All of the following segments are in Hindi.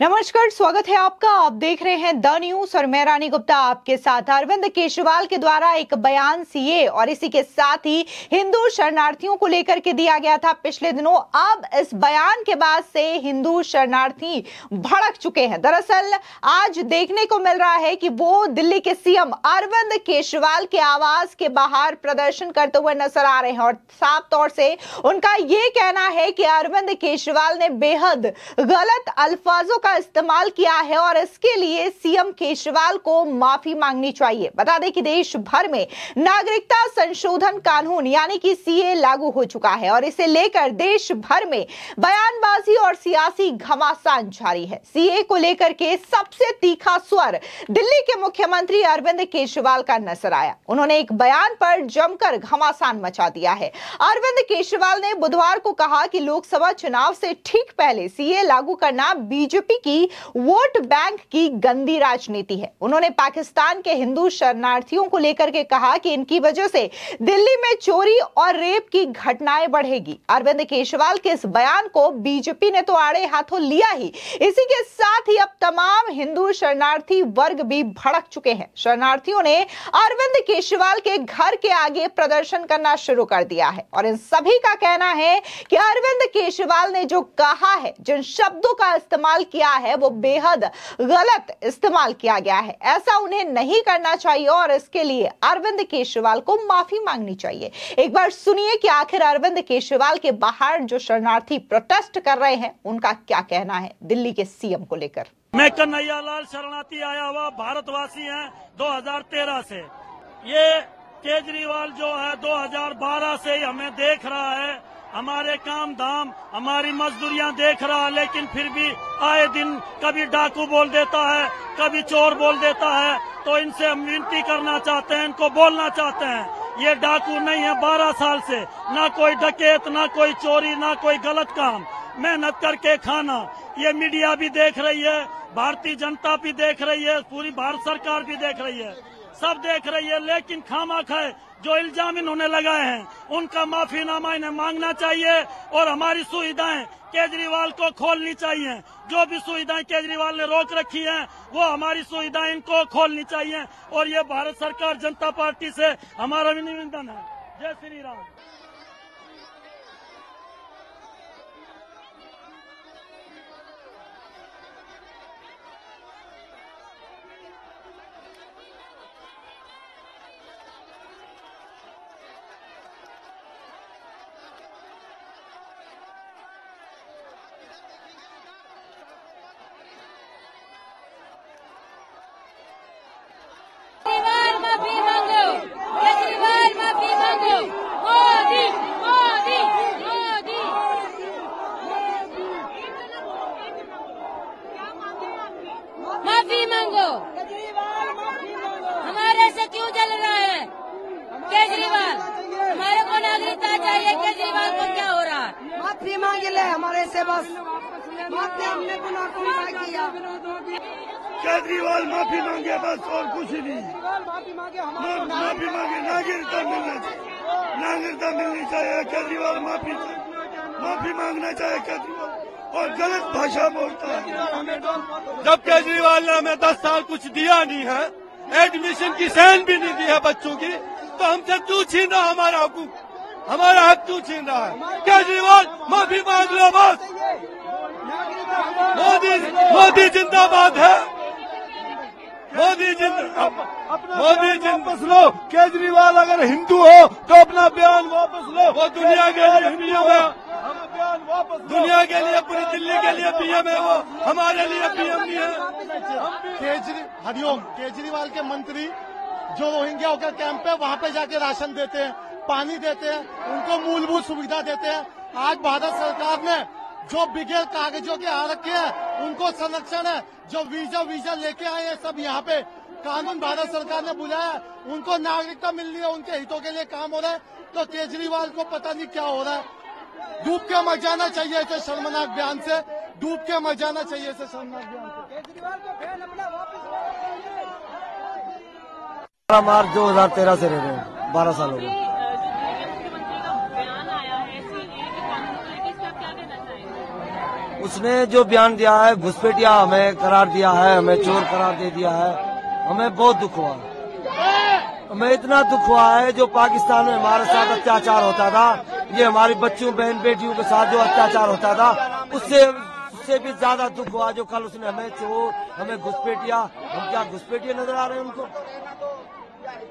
नमस्कार, स्वागत है आपका। आप देख रहे हैं द न्यूज और मैं रानी गुप्ता आपके साथ। अरविंद केजरीवाल के द्वारा एक बयान सीए और इसी के साथ ही हिंदू शरणार्थियों को लेकर के दिया गया था पिछले दिनों। अब इस बयान के बाद से हिंदू शरणार्थी भड़क चुके हैं। दरअसल आज देखने को मिल रहा है कि वो दिल्ली के सीएम अरविंद केजरीवाल के आवास के बाहर प्रदर्शन करते हुए नजर आ रहे हैं और साफ तौर से उनका ये कहना है कि अरविंद केजरीवाल ने बेहद गलत अल्फाजों का इस्तेमाल किया है और इसके लिए सीएम केजरीवाल को माफी मांगनी चाहिए। बता दें कि देश भर में नागरिकता संशोधन कानून यानी कि सीए लागू हो चुका है और इसे लेकर देश भर में बयानबाजी और सियासी घमासान जारी है। सीए को लेकर के सबसे तीखा स्वर दिल्ली के मुख्यमंत्री अरविंद केजरीवाल का नजर आया। उन्होंने एक बयान पर जमकर घमासान मचा दिया है। अरविंद केजरीवाल ने बुधवार को कहा कि लोकसभा चुनाव से ठीक पहले सीए लागू करना बीजेपी की वोट बैंक की गंदी राजनीति है। उन्होंने पाकिस्तान के हिंदू शरणार्थियों को लेकर के कहा कि इनकी वजह से दिल्ली में चोरी और रेप की घटनाएं बढ़ेगी। अरविंद केजरीवाल के इस बयान को बीजेपी ने तो आड़े हाथों लिया ही, इसी के साथ ही अब तमाम हिंदू शरणार्थी वर्ग भी भड़क चुके हैं। शरणार्थियों ने अरविंद केजरीवाल के घर के आगे प्रदर्शन करना शुरू कर दिया है और इन सभी का कहना है कि अरविंद केजरीवाल ने जो कहा है, जिन शब्दों का इस्तेमाल किया है, वो बेहद गलत इस्तेमाल किया गया है। ऐसा उन्हें नहीं करना चाहिए और इसके लिए अरविंद केजरीवाल को माफी मांगनी चाहिए। एक बार सुनिए कि आखिर अरविंद केजरीवाल के बाहर जो शरणार्थी प्रोटेस्ट कर रहे हैं उनका क्या कहना है दिल्ली के सीएम को लेकर। मैं कन्हैया लाल शरणार्थी आया हुआ भारतवासी हैं 2013 से। ये केजरीवाल जो है 2012 से ही हमें देख रहा है, हमारे काम धाम हमारी मजदूरियां देख रहा है, लेकिन फिर भी आए दिन कभी डाकू बोल देता है, कभी चोर बोल देता है। तो इनसे हम विनती करना चाहते हैं, इनको बोलना चाहते हैं, ये डाकू नहीं है। 12 साल से ना कोई डकैत, ना कोई चोरी, ना कोई गलत काम, मेहनत करके खाना। ये मीडिया भी देख रही है, भारतीय जनता भी देख रही है, पूरी भारत सरकार भी देख रही है, सब देख रही है। लेकिन खामखा जो इल्जाम इन्होंने लगाए हैं उनका माफीनामा इन्हें मांगना चाहिए और हमारी सुविधाएं केजरीवाल को खोलनी चाहिए। जो भी सुविधाएं केजरीवाल ने रोक रखी हैं वो हमारी सुविधाएं इनको खोलनी चाहिए और ये भारत सरकार जनता पार्टी से हमारा भी निवेदन है। जय श्री राम। माफी मांगो। हमारे से क्यों जल रहा है केजरीवाल? हमारे को नागरिकता चाहिए, केजरीवाल को क्या हो रहा है? माफी मांग ले हमारे से, बस माफी, हमने गुनाह किया। केजरीवाल माफी मांगे बस और कुछ नहीं। माफी मांगे, माफी मांगे, नागरिकता मिलना चाहिए, नागरिकता मिलनी चाहिए। केजरीवाल माफी मांगना चाहिए केजरीवाल, और गलत भाषा बोलता है। जब केजरीवाल ने हमें 10 साल कुछ दिया नहीं है, एडमिशन की सहन भी नहीं दी है बच्चों की, तो हमसे क्यों छीन रहा हमारा हकूक, हमारा हक क्यों छीन रहा है? केजरीवाल माफी मांग लो बस। मोदी जिंदाबाद है, मोदी वापस लो। केजरीवाल अगर हिंदू हो तो अपना बयान वापस लो। वो दुनिया के लिए पीएम है, बयान वापस लो। दुनिया के लिए, पूरी दिल्ली के लिए पीएम है, वो हमारे लिए पीएम नहीं है। हरिओम, केजरीवाल के मंत्री जो रोहिंग्या का कैंप है वहाँ पे जाके राशन देते हैं, पानी देते हैं, उनको मूलभूत सुविधा देते हैं। आज भारत सरकार ने जो बिगैर कागजों के आ रखे हैं उनको संरक्षण है। जो वीजा लेके आए हैं सब यहाँ पे कानून भारत सरकार ने बुलाया, उनको नागरिकता मिल रही है, उनके हितों के लिए काम हो रहा है। तो केजरीवाल को पता नहीं क्या हो रहा है। डूब के मर जाना चाहिए इसे शर्मनाक बयान से, डूब के मर जाना चाहिए इसे शर्मनाक बयान से। केजरीवाल को फैल अपना वापस। 12 मार्च 2013 से रह रहे हैं, 12 साल हो गए। उसने जो बयान दिया है, घुसपैठिया हमें करार दिया है, हमें चोर करार दे दिया है, हमें बहुत दुख हुआ। हमें इतना दुख हुआ है, जो पाकिस्तान में हमारे साथ अत्याचार होता था, ये हमारी बच्चों बहन बेटियों के साथ जो अत्याचार होता था, उससे भी ज्यादा दुख हुआ जो कल उसने हमें चोर, हमें घुसपैठिया, हम क्या घुसपैठिया नजर आ रहे हैं उनको?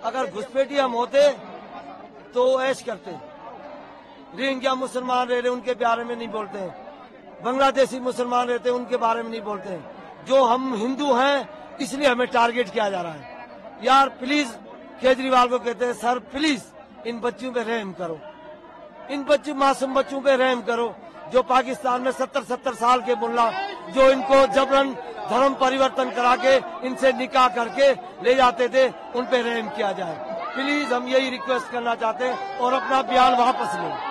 अगर घुसपैठिया हम होते तो ऐश करते। रोहिंग्या मुसलमान रह रहे, उनके बारे में नहीं बोलते हैं। बांग्लादेशी मुसलमान रहते हैं, उनके बारे में नहीं बोलते हैं। जो हम हिंदू हैं, इसलिए हमें टारगेट किया जा रहा है। यार प्लीज, केजरीवाल को कहते हैं, सर प्लीज इन बच्चों पे रहम करो, इन बच्चों मासूम बच्चों पे रहम करो, जो पाकिस्तान में 70 साल के मुल्ला जो इनको जबरन धर्म परिवर्तन करा के इनसे निकाह करके ले जाते थे, उन पे रहम किया जाए। प्लीज हम यही रिक्वेस्ट करना चाहते हैं और अपना बयान वापस लें।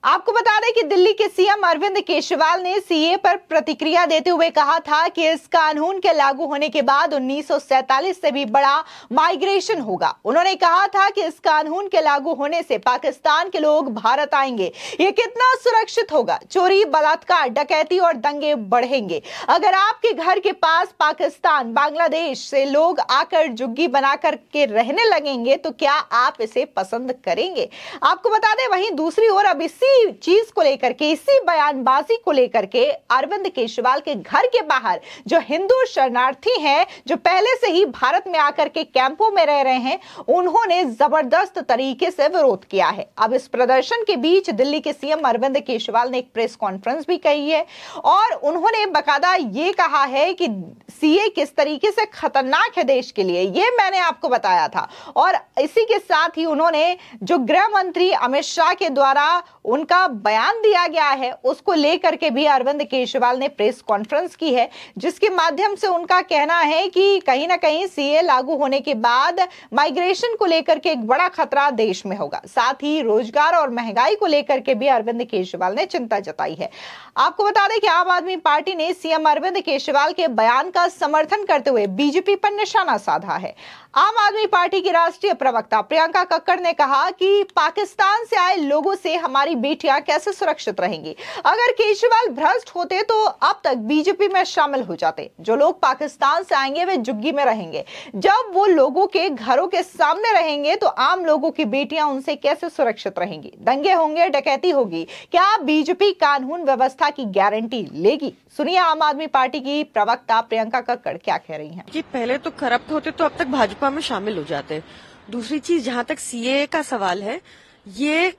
आपको बता दें कि दिल्ली के सीएम अरविंद केजरीवाल ने सीए पर प्रतिक्रिया देते हुए कहा था कि इस कानून के लागू होने के बाद 1947 से भी बड़ा माइग्रेशन होगा। उन्होंने कहा था कि इस कानून के लागू होने से पाकिस्तान के लोग भारत आएंगे, ये कितना सुरक्षित होगा। चोरी, बलात्कार, डकैती और दंगे बढ़ेंगे। अगर आपके घर के पास पाकिस्तान, बांग्लादेश से लोग आकर झुग्गी बनाकर के रहने लगेंगे तो क्या आप इसे पसंद करेंगे? आपको बता दें, वहीं दूसरी ओर अब इसी चीज को लेकर के, इसी बयानबाजी को लेकर के अरविंद केजरीवाल के घर के बाहर जो हिंदू शरणार्थी हैं, जो पहले से ही भारत में आकर के कैंपों में रह रहे हैं, उन्होंने जबरदस्त तरीके से विरोध किया है। अब इस प्रदर्शन के बीच दिल्ली के सीएम अरविंद केजरीवाल ने एक प्रेस कॉन्फ्रेंस भी की है और उन्होंने बकायदा ये कहा है कि सीए किस तरीके से खतरनाक है देश के लिए, ये मैंने आपको बताया था। और इसी के साथ ही उन्होंने जो गृह मंत्री अमित शाह के द्वारा उनका बयान दिया गया है, उसको लेकर के भी अरविंद केजरीवाल ने प्रेस कॉन्फ्रेंस की है, जिसके माध्यम से उनका कहना है कि कहीं ना कहीं सीए लागू होने के बाद माइग्रेशन को लेकर के एक बड़ा खतरा देश में होगा। साथ ही रोजगार और महंगाई को लेकर के भी अरविंद केजरीवाल ने चिंता जताई है। आपको बता दें कि आम आदमी पार्टी ने सीएम अरविंद केजरीवाल के बयान का समर्थन करते हुए बीजेपी पर निशाना साधा है। आम आदमी पार्टी की राष्ट्रीय प्रवक्ता प्रियंका कक्कड़ ने कहा कि पाकिस्तान से आए लोगों से हमारी बेटियां कैसे सुरक्षित रहेंगी। अगर केजरीवाल भ्रष्ट होते तो अब तक बीजेपी में शामिल हो जाते। जो लोग पाकिस्तान से आएंगे वे झुग्गी में रहेंगे। जब वो लोगों के घरों के सामने रहेंगे तो आम लोगों की बेटियां उनसे कैसे सुरक्षित रहेंगी। दंगे होंगे, डकैती होगी। क्या बीजेपी कानून व्यवस्था की गारंटी लेगी? सुनिए आम आदमी पार्टी की प्रवक्ता प्रियंका कक्कड़ क्या कह रही हैं। कि पहले तो करप्ट होते तो अब तक भाजपा में शामिल हो जाते। दूसरी चीज, जहां तक सीए का सवाल है, ये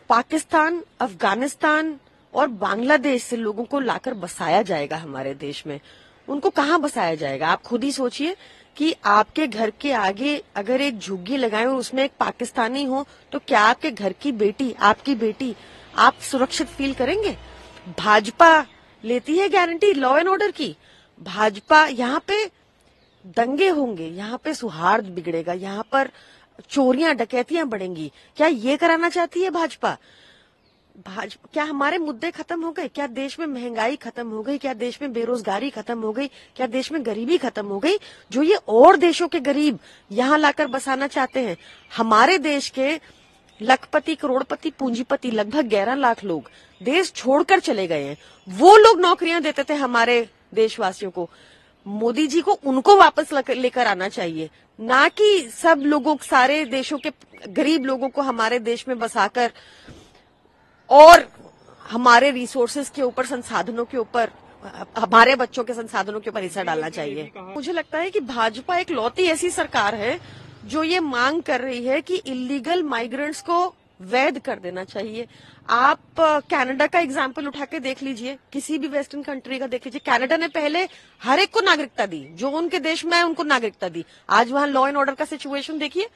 पाकिस्तान, अफगानिस्तान और बांग्लादेश से लोगों को लाकर बसाया जाएगा हमारे देश में। उनको कहाँ बसाया जाएगा? आप खुद ही सोचिए कि आपके घर के आगे अगर एक झुग्गी लगाए और उसमें एक पाकिस्तानी हो तो क्या आपके घर की बेटी, आपकी बेटी, आप सुरक्षित फील करेंगे? भाजपा लेती है गारंटी लॉ एंड ऑर्डर की। भाजपा, यहाँ पे दंगे होंगे, यहाँ पे सौहार्द बिगड़ेगा, यहाँ पर चोरियां डकैतियां बढ़ेंगी। क्या ये कराना चाहती है भाजपा? क्या हमारे मुद्दे खत्म हो गए? क्या देश में महंगाई खत्म हो गई? क्या देश में बेरोजगारी खत्म हो गई? क्या देश में गरीबी खत्म हो गई? जो ये और देशों के गरीब यहाँ लाकर बसाना चाहते हैं। हमारे देश के लखपति, करोड़पति, पूंजीपति लगभग 11 लाख लोग देश छोड़कर चले गए हैं। वो लोग नौकरियां देते थे हमारे देशवासियों को। मोदी जी को उनको वापस लेकर आना चाहिए, ना कि सब लोगों, सारे देशों के गरीब लोगों को हमारे देश में बसाकर और हमारे रिसोर्सेज के ऊपर, संसाधनों के ऊपर, हमारे बच्चों के संसाधनों के ऊपर हिस्सा डालना चाहिए। मुझे लगता है कि भाजपा एक लौती ऐसी सरकार है जो ये मांग कर रही है कि इलीगल माइग्रेंट्स को वैध कर देना चाहिए। आप कनाडा का एग्जाम्पल उठा के देख लीजिए, किसी भी वेस्टर्न कंट्री का देख लीजिए। कनाडा ने पहले हर एक को नागरिकता दी, जो उनके देश में है उनको नागरिकता दी। आज वहां लॉ एंड ऑर्डर का सिचुएशन देखिए।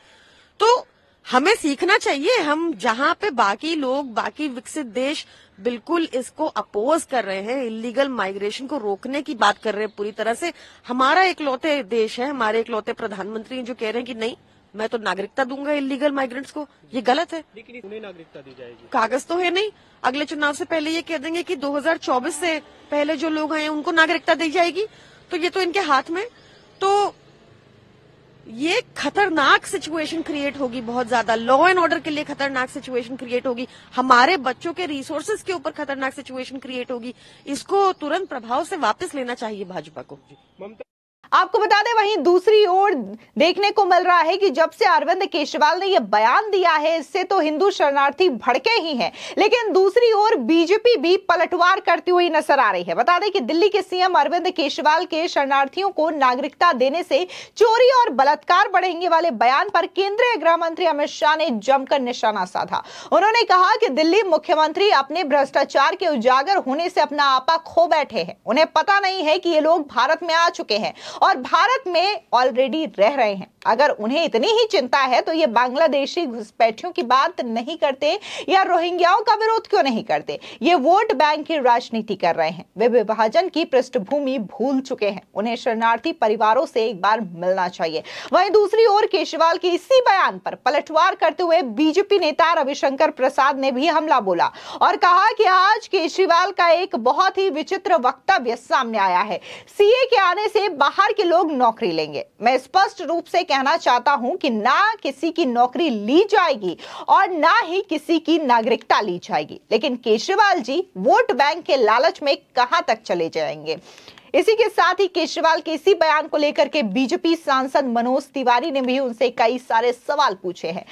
तो हमें सीखना चाहिए। हम जहां पे बाकी लोग, बाकी विकसित देश बिल्कुल इसको अपोज कर रहे हैं, इलीगल माइग्रेशन को रोकने की बात कर रहे हैं पूरी तरह से। हमारा इकलौते देश है, हमारे इकलौते प्रधानमंत्री जो कह रहे हैं कि नहीं, मैं तो नागरिकता दूंगा इलीगल माइग्रेंट्स को। ये गलत है। लेकिन उन्हें नागरिकता दी जाएगी, कागज तो है नहीं। अगले चुनाव से पहले ये कह देंगे कि 2024 से पहले जो लोग आए उनको नागरिकता दी जाएगी। तो ये तो इनके हाथ में। तो ये खतरनाक सिचुएशन क्रिएट होगी, बहुत ज्यादा लॉ एंड ऑर्डर के लिए खतरनाक सिचुएशन क्रिएट होगी, हमारे बच्चों के रिसोर्सेज के ऊपर खतरनाक सिचुएशन क्रिएट होगी। इसको तुरंत प्रभाव से वापस लेना चाहिए भाजपा को। आपको बता दें, वहीं दूसरी ओर देखने को मिल रहा है कि जब से अरविंद केजरीवाल ने यह बयान दिया है, इससे तो हिंदू शरणार्थी भड़के ही हैं, लेकिन दूसरी ओर बीजेपी भी पलटवार करती हुई नजर आ रही है। बता दें कि दिल्ली के सीएम अरविंद केजरीवाल के शरणार्थियों को नागरिकता देने से चोरी और बलात्कार बढ़ेंगे वाले बयान पर केंद्रीय गृह मंत्री अमित शाह ने जमकर निशाना साधा। उन्होंने कहा कि दिल्ली मुख्यमंत्री अपने भ्रष्टाचार के उजागर होने से अपना आपा खो बैठे हैं। उन्हें पता नहीं है कि ये लोग भारत में आ चुके हैं और भारत में ऑलरेडी रह रहे हैं। अगर उन्हें इतनी ही चिंता है तो ये बांग्लादेशी घुसपैठियों की बात नहीं करते या रोहिंग्याओं का विरोध क्यों नहीं करते। ये वोट बैंक की राजनीति कर रहे हैं। वे विभाजन की पृष्ठभूमि भूल चुके हैं। उन्हें शरणार्थी परिवारों से एक बार मिलना चाहिए। वहीं दूसरी ओर केजरीवाल के इसी बयान पर पलटवार करते हुए बीजेपी नेता रविशंकर प्रसाद ने भी हमला बोला और कहा कि आज केजरीवाल का एक बहुत ही विचित्र वक्तव्य सामने आया है। सीए के आने से बाहर के लोग नौकरी लेंगे। मैं स्पष्ट रूप से कहना चाहता हूं कि ना किसी की नौकरी ली जाएगी और ना ही किसी की नागरिकता ली जाएगी, लेकिन केजरीवाल जी वोट बैंक के लालच में कहां तक चले जाएंगे। इसी के साथ ही केजरीवाल के इसी बयान को लेकर के बीजेपी सांसद मनोज तिवारी ने भी उनसे कई सारे सवाल पूछे हैं।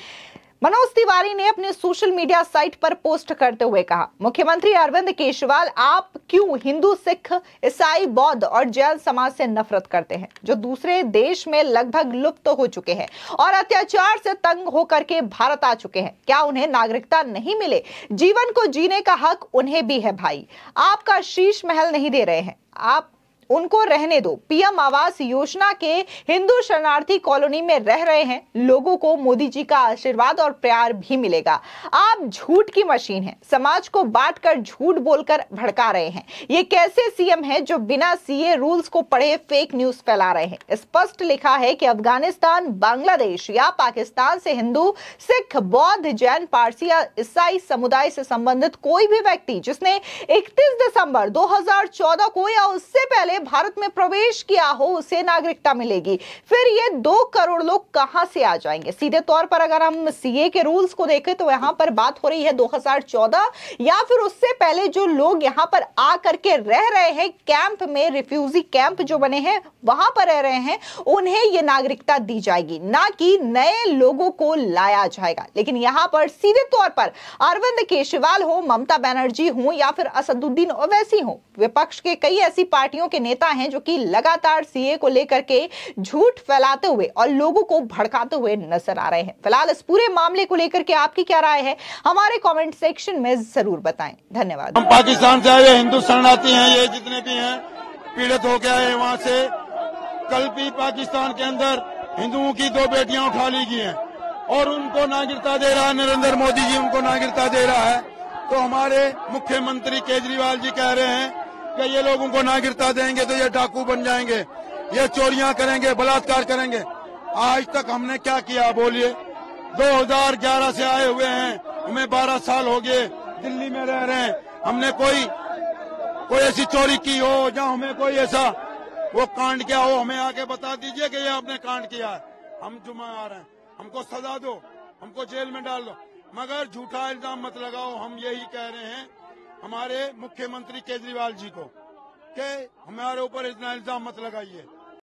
मनोज तिवारी ने अपने सोशल मीडिया साइट पर पोस्ट करते हुए कहा, मुख्यमंत्री अरविंद केजरीवाल, आप क्यों हिंदू, सिख, ईसाई, बौद्ध और जैन समाज से नफरत करते हैं, जो दूसरे देश में लगभग लुप्त हो चुके हैं और अत्याचार से तंग होकर के भारत आ चुके हैं। क्या उन्हें नागरिकता नहीं मिले? जीवन को जीने का हक उन्हें भी है भाई। आपका शीश महल नहीं दे रहे हैं, आप उनको रहने दो। पीएम आवास योजना के हिंदू शरणार्थी कॉलोनी में रह रहे हैं। लोगों को मोदी जी का आशीर्वाद और प्यार भी मिलेगा। आप झूठ की मशीन हैं। समाज को बांटकर झूठ बोलकर भड़का रहे हैं। ये कैसे सीएम है जो बिना सीए रूल्स को पढ़े फेक न्यूज फैला रहे हैं। स्पष्ट लिखा है कि अफगानिस्तान, बांग्लादेश या पाकिस्तान से हिंदू, सिख, बौद्ध, जैन, पारसी या ईसाई समुदाय से संबंधित कोई भी व्यक्ति जिसने 31 दिसंबर 2014 को या उससे पहले भारत में प्रवेश किया हो, उसे नागरिकता मिलेगी। फिर ये 2 करोड़ लोग कहां से आ जाएंगे? सीधे तौर पर अगर हम सीए के रूल्स को देखें तो यहां पर बात हो रही है 2014 या फिर उससे पहले जो लोग यहां पर आ करके रह रहे हैं, कैंप में, रिफ्यूजी कैंप जो बने हैं वहां पर रह रहे हैं, उन्हें ये नागरिकता दी जाएगी, ना कि नए लोगों को लाया जाएगा। लेकिन यहां पर सीधे तौर पर अरविंद केजरीवाल हो, ममता बनर्जी हो या फिर असदुद्दीन ओवैसी हो, विपक्ष के कई ऐसी पार्टियों के नेता हैं जो कि लगातार सीए को लेकर के झूठ फैलाते हुए और लोगों को भड़काते हुए नजर आ रहे हैं। फिलहाल इस पूरे मामले को लेकर के आपकी क्या राय है, हमारे कमेंट सेक्शन में जरूर बताएं। धन्यवाद। हम पाकिस्तान से आए हिंदू शरणार्थी हैं, ये जितने भी हैं पीड़ित हो गया है वहां से। कल भी पाकिस्तान के अंदर हिंदुओं की 2 बेटियां उठा ली गई हैं और उनको नागरिकता दे रहा है नरेंद्र मोदी जी, उनको नागरिकता दे रहा है। तो हमारे मुख्यमंत्री केजरीवाल जी कह रहे हैं कि ये लोगों को नागरिकता देंगे तो ये डाकू बन जाएंगे, ये चोरियां करेंगे, बलात्कार करेंगे। आज तक हमने क्या किया बोलिए? 2011 से आए हुए हैं, हमें 12 साल हो गए, दिल्ली में रह रहे हैं। हमने कोई ऐसी चोरी की हो या हमें कोई ऐसा वो कांड किया हो, हमें आके बता दीजिए कि ये आपने कांड किया है। हम जुम्मेदार हैं, हमको सजा दो, हमको जेल में डाल दो, मगर झूठा इल्जाम मत लगाओ। हम यही कह रहे हैं हमारे मुख्यमंत्री केजरीवाल जी को कि हमारे ऊपर इतना इल्जाम मत लगाइए।